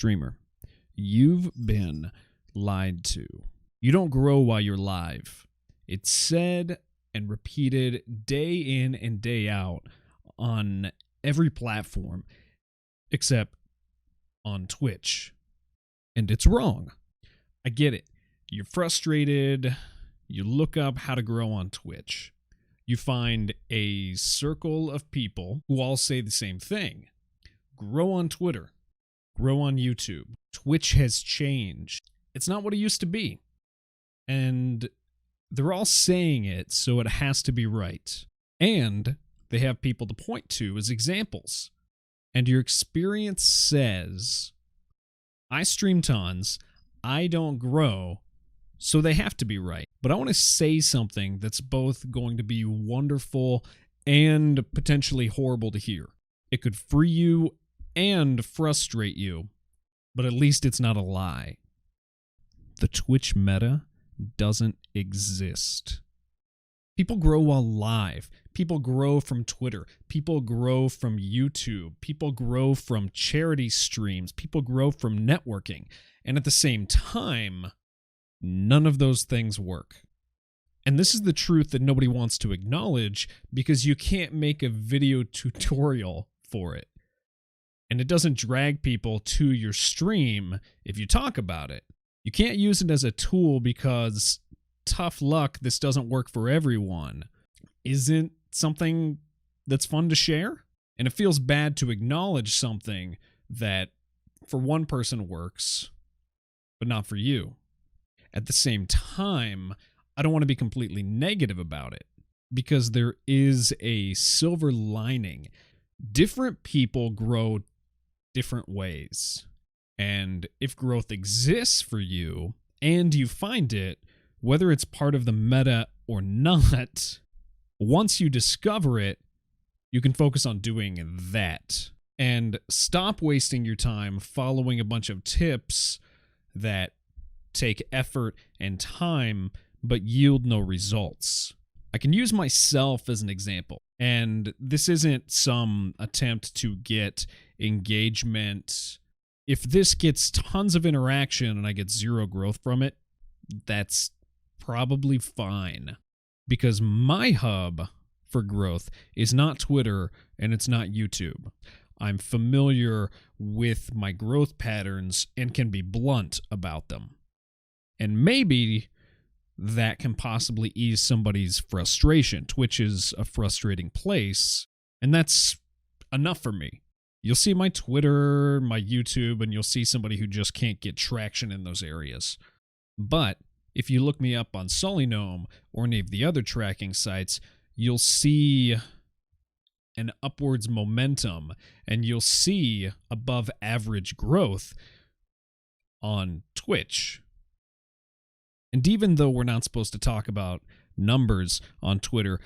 Streamer, you've been lied to. You don't grow while you're live. It's said and repeated day in and day out on every platform except on Twitch. And it's wrong. I get it. You're frustrated. You look up how to grow on Twitch. You find a circle of people who all say the same thing. Grow on Twitter. Grow on YouTube. Twitch has changed. It's not what it used to be. And they're all saying it, so it has to be right. And they have people to point to as examples. And your experience says, I stream tons, I don't grow, so they have to be right. But I want to say something that's both going to be wonderful and potentially horrible to hear. It could free you and frustrate you, but at least it's not a lie. The Twitch meta doesn't exist. People grow while live. People grow from Twitter. People grow from YouTube. People grow from charity streams. People grow from networking. And at the same time, none of those things work. And this is the truth that nobody wants to acknowledge because you can't make a video tutorial for it. And it doesn't drag people to your stream if you talk about it. You can't use it as a tool because, tough luck, this doesn't work for everyone. Isn't something that's fun to share? And it feels bad to acknowledge something that for one person works, but not for you. At the same time, I don't want to be completely negative about it because there is a silver lining. Different people grow different ways. And if growth exists for you and you find it, whether it's part of the meta or not, once you discover it, you can focus on doing that. And stop wasting your time following a bunch of tips that take effort and time but yield no results. I can use myself as an example. And this isn't some attempt to get engagement. If this gets tons of interaction and I get zero growth from it, that's probably fine. Because my hub for growth is not Twitter and it's not YouTube. I'm familiar with my growth patterns and can be blunt about them. And maybe that can possibly ease somebody's frustration. Twitch is a frustrating place, and that's enough for me. You'll see my Twitter, my YouTube, and you'll see somebody who just can't get traction in those areas. But if you look me up on Solynome or any of the other tracking sites, you'll see an upwards momentum, and you'll see above average growth on Twitch. And even though we're not supposed to talk about numbers on Twitter,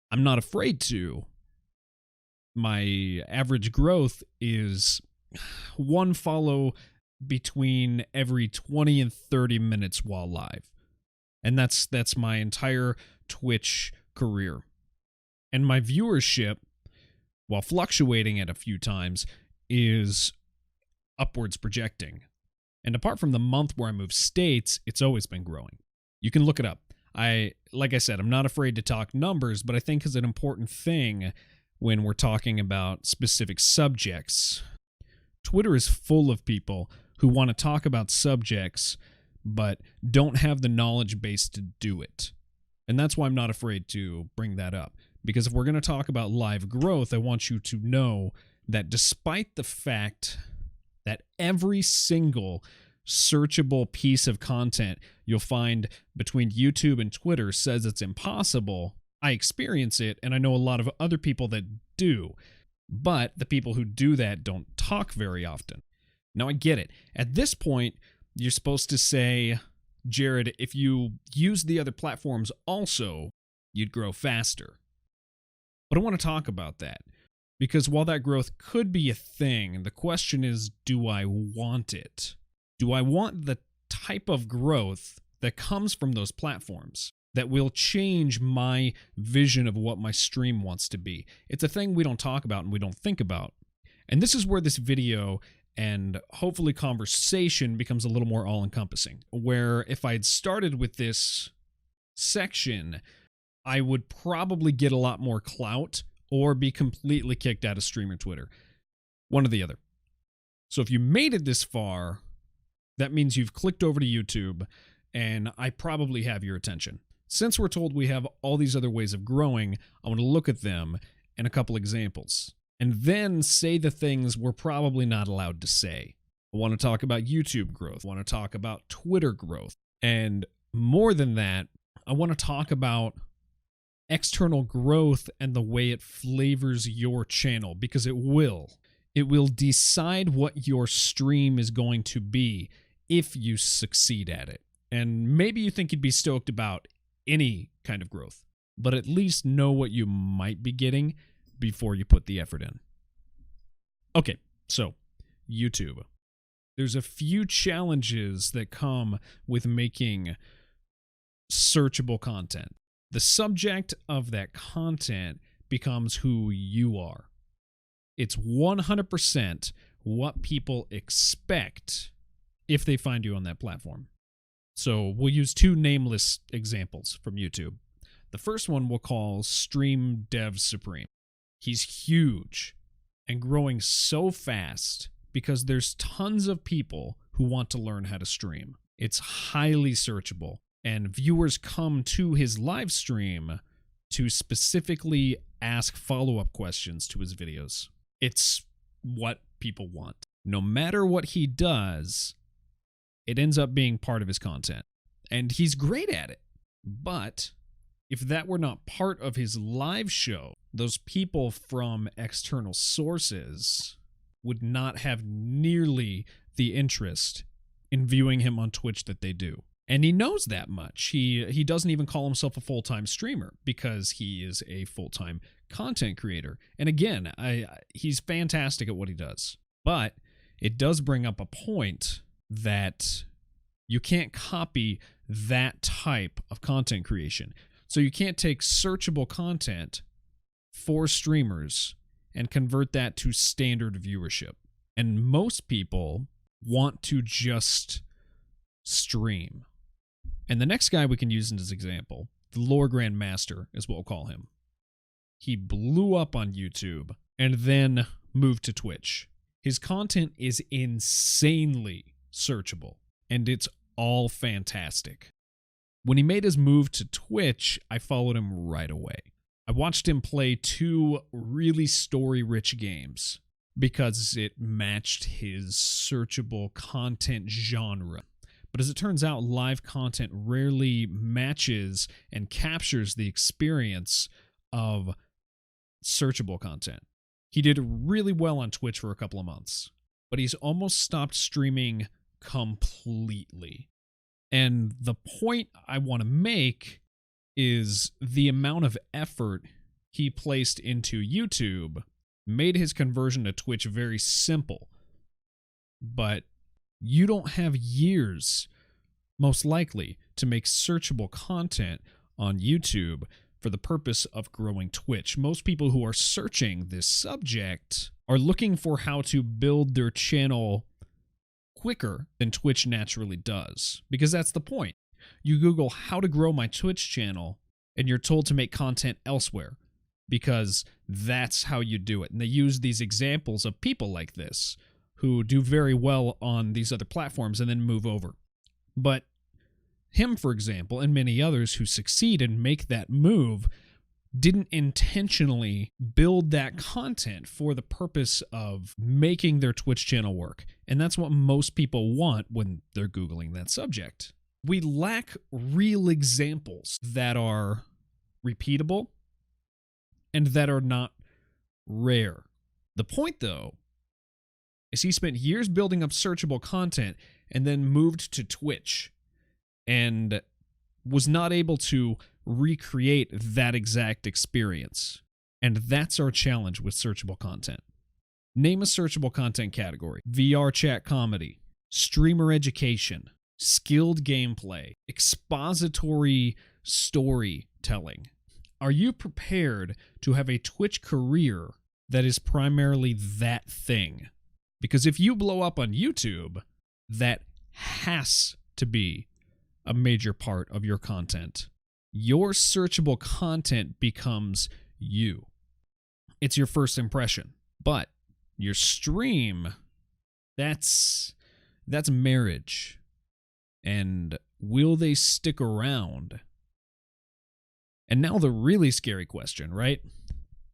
I'm not afraid to. My average growth is one follow between every 20 and 30 minutes while live. And that's my entire Twitch career. And my viewership, while fluctuating at a few times, is upwards projecting. And apart from the month where I moved states, it's always been growing. You can look it up. Like I said, I'm not afraid to talk numbers, but I think it's an important thing when we're talking about specific subjects. Twitter is full of people who want to talk about subjects, but don't have the knowledge base to do it. And that's why I'm not afraid to bring that up. Because if we're going to talk about live growth, I want you to know that despite the fact that every single searchable piece of content you'll find between YouTube and Twitter says it's impossible, I experience it, and I know a lot of other people that do. But the people who do that don't talk very often. Now, I get it. At this point, you're supposed to say, Jared, if you use the other platforms also, you'd grow faster. But I want to talk about that. Because while that growth could be a thing, the question is, do I want it? Do I want the type of growth that comes from those platforms that will change my vision of what my stream wants to be? It's a thing we don't talk about and we don't think about. And this is where this video And hopefully conversation becomes a little more all-encompassing. Where if I had started with this section, I would probably get a lot more clout or be completely kicked out of streamer Twitter. One or the other. So if you made it this far, that means you've clicked over to YouTube, and I probably have your attention. Since we're told we have all these other ways of growing, I want to look at them and a couple examples, and then say the things we're probably not allowed to say. I want to talk about YouTube growth. I want to talk about Twitter growth. And more than that, I want to talk about external growth and the way it flavors your channel, because it will. It will decide what your stream is going to be if you succeed at it. And maybe you think you'd be stoked about any kind of growth, but at least know what you might be getting before you put the effort in. Okay, so YouTube. There's a few challenges that come with making searchable content. The subject of that content becomes who you are. It's 100% what people expect if they find you on that platform. So we'll use two nameless examples from YouTube. The first one we'll call Stream Dev Supreme. He's huge and growing so fast because there's tons of people who want to learn how to stream. It's highly searchable, and viewers come to his live stream to specifically ask follow-up questions to his videos. It's what people want. No matter what he does, it ends up being part of his content. And he's great at it. But if that were not part of his live show, those people from external sources would not have nearly the interest in viewing him on Twitch that they do. And he knows that much. He doesn't even call himself a full-time streamer because he is a full-time content creator. And again, he's fantastic at what he does. But it does bring up a point that you can't copy that type of content creation. So you can't take searchable content for streamers and convert that to standard viewership. And most people want to just stream. And the next guy we can use in this example, the Lore Grandmaster is what we'll call him. He blew up on YouTube and then moved to Twitch. His content is insanely searchable, and it's all fantastic. When he made his move to Twitch, I followed him right away. I watched him play two really story-rich games because it matched his searchable content genre. But as it turns out, live content rarely matches and captures the experience of searchable content. He did really well on Twitch for a couple of months, but he's almost stopped streaming completely. And the point I want to make is the amount of effort he placed into YouTube made his conversion to Twitch very simple. But you don't have years, most likely, to make searchable content on YouTube for the purpose of growing Twitch. Most people who are searching this subject are looking for how to build their channel quicker than Twitch naturally does, because that's the point. You Google how to grow my Twitch channel, and you're told to make content elsewhere, because that's how you do it. And they use these examples of people like this who do very well on these other platforms and then move over. But him, for example, and many others who succeed and make that move didn't intentionally build that content for the purpose of making their Twitch channel work. And that's what most people want when they're Googling that subject. We lack real examples that are repeatable and that are not rare. The point, though, is he spent years building up searchable content and then moved to Twitch and was not able to recreate that exact experience. And that's our challenge with searchable content. Name a searchable content category: VR chat comedy, streamer education, skilled gameplay, expository storytelling. Are you prepared to have a Twitch career that is primarily that thing? Because if you blow up on YouTube, that has to be a major part of your content. Your searchable content becomes you. It's your first impression. But your stream, that's marriage. And will they stick around? And now the really scary question, right?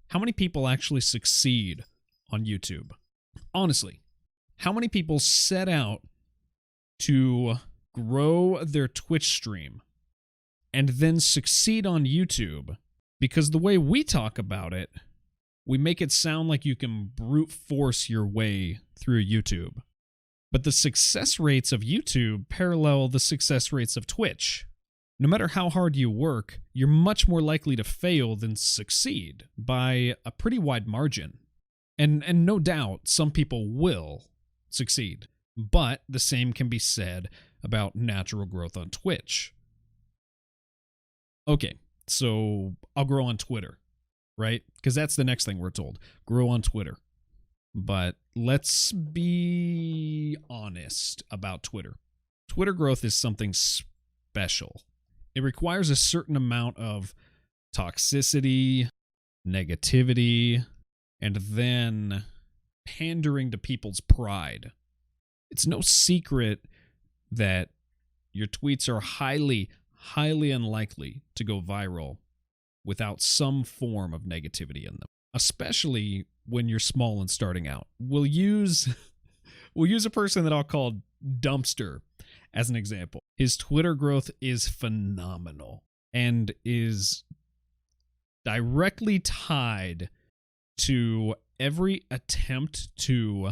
How many people actually succeed on YouTube? Honestly, how many people set out to grow their Twitch stream and then succeed on YouTube? Because the way we talk about it, we make it sound like you can brute force your way through YouTube. But the success rates of YouTube parallel the success rates of Twitch. No matter how hard you work, you're much more likely to fail than succeed by a pretty wide margin. And no doubt, some people will succeed. But the same can be said about natural growth on Twitch. Okay, so I'll grow on Twitter, right? Because that's the next thing we're told. Grow on Twitter. But let's be honest about Twitter. Twitter growth is something special. It requires a certain amount of toxicity, negativity, and then pandering to people's pride. It's no secret that your tweets are highly, highly unlikely to go viral without some form of negativity in them, especially when you're small and starting out. We'll use a person that I'll call Dumpster as an example. His Twitter growth is phenomenal and is directly tied to every attempt to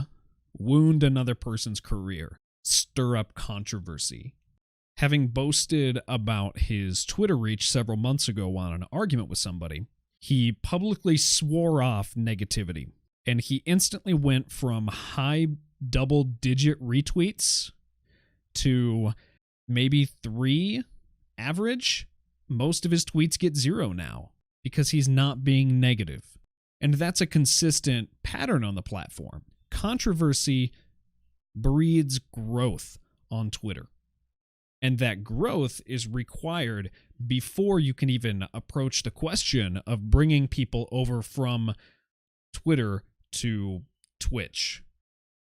wound another person's career, stir up controversy. Having boasted about his Twitter reach several months ago on an argument with somebody, he publicly swore off negativity, and he instantly went from high double-digit retweets to maybe 3 average. Most of his tweets get 0 now because he's not being negative. And that's a consistent pattern on the platform. Controversy breeds growth on Twitter. And that growth is required before you can even approach the question of bringing people over from Twitter to Twitch.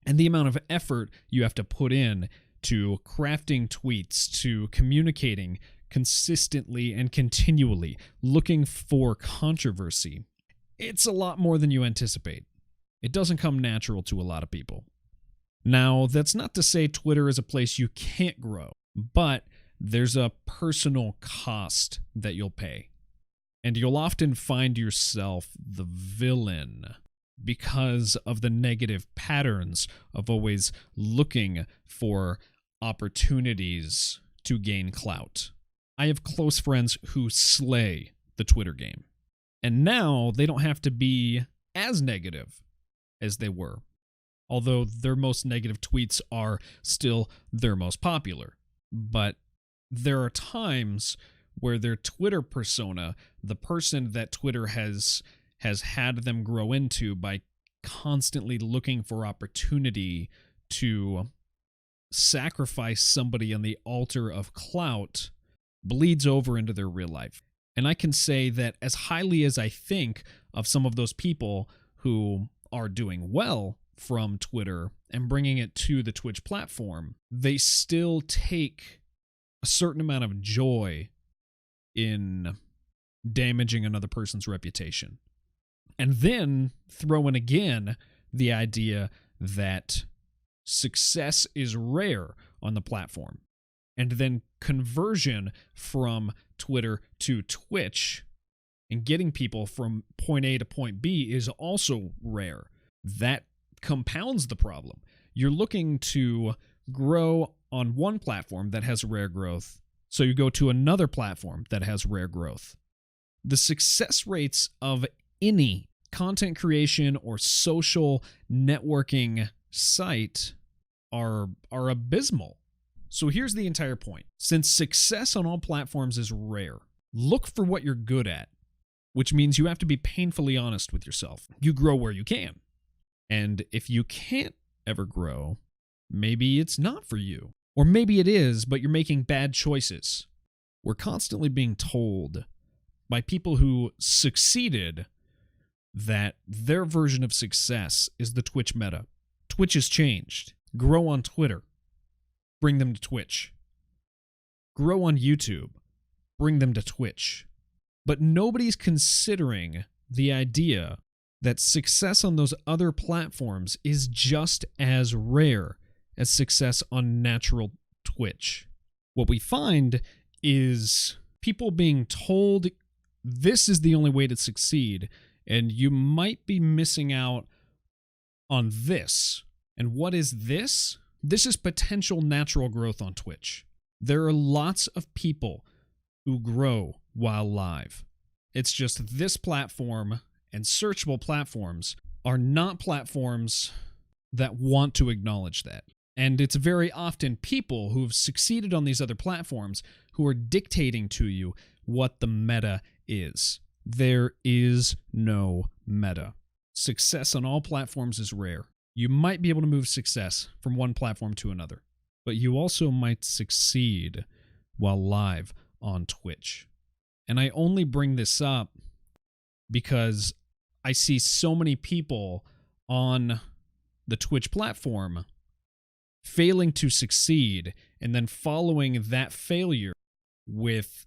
And the amount of effort you have to put in to crafting tweets, to communicating consistently and continually, looking for controversy. It's a lot more than you anticipate. It doesn't come natural to a lot of people. Now, that's not to say Twitter is a place you can't grow, but there's a personal cost that you'll pay. And you'll often find yourself the villain because of the negative patterns of always looking for opportunities to gain clout. I have close friends who slay the Twitter game. And now they don't have to be as negative as they were, although their most negative tweets are still their most popular. But there are times where their Twitter persona, the person that Twitter has had them grow into by constantly looking for opportunity to sacrifice somebody on the altar of clout, bleeds over into their real life. And I can say that as highly as I think of some of those people who are doing well from Twitter and bringing it to the Twitch platform, they still take a certain amount of joy in damaging another person's reputation. And then throw in again the idea that success is rare on the platform. And then conversion from Twitter to Twitch and getting people from point A to point B is also rare. That compounds the problem. You're looking to grow on one platform that has rare growth, so you go to another platform that has rare growth. The success rates of any content creation or social networking site are abysmal. So here's the entire point. Since success on all platforms is rare, look for what you're good at, which means you have to be painfully honest with yourself. You grow where you can. And if you can't ever grow, maybe it's not for you. Or maybe it is, but you're making bad choices. We're constantly being told by people who succeeded that their version of success is the Twitch meta. Twitch has changed. Grow on Twitter. Bring them to Twitch. Grow on YouTube. Bring them to Twitch. But nobody's considering the idea that success on those other platforms is just as rare as success on natural Twitch. What we find is people being told this is the only way to succeed, and you might be missing out on this. And what is this? This is potential natural growth on Twitch. There are lots of people who grow while live. It's just this platform and searchable platforms are not platforms that want to acknowledge that. And it's very often people who have succeeded on these other platforms who are dictating to you what the meta is. There is no meta. Success on all platforms is rare. You might be able to move success from one platform to another, but you also might succeed while live on Twitch. And I only bring this up because I see so many people on the Twitch platform failing to succeed and then following that failure with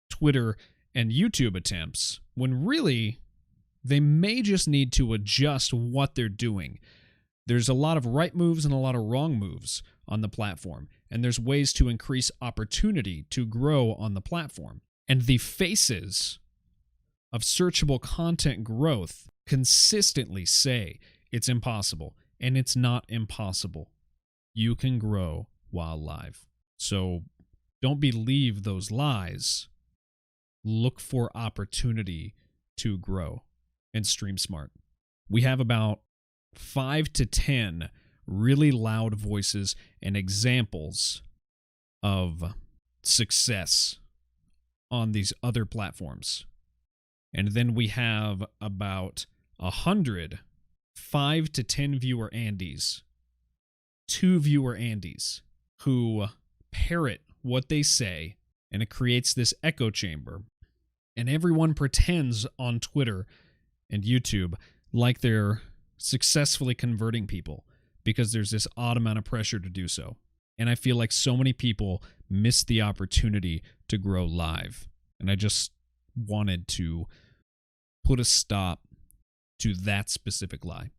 Twitter and YouTube attempts, when really they may just need to adjust what they're doing. There's a lot of right moves and a lot of wrong moves on the platform, and there's ways to increase opportunity to grow on the platform. And the faces of searchable content growth consistently say it's impossible, and it's not impossible. You can grow while live. So don't believe those lies. Look for opportunity to grow and stream smart. We have about 5 to 10 really loud voices and examples of success on these other platforms. And then we have about 100 5 to 10 viewer Andys, 2 viewer Andys, who parrot what they say, and it creates this echo chamber. And everyone pretends on Twitter and YouTube like they're successfully converting people because there's this odd amount of pressure to do so. And I feel like so many people miss the opportunity to grow live. And I just wanted to put a stop to that specific lie.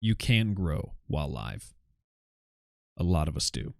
You can grow while live. A lot of us do.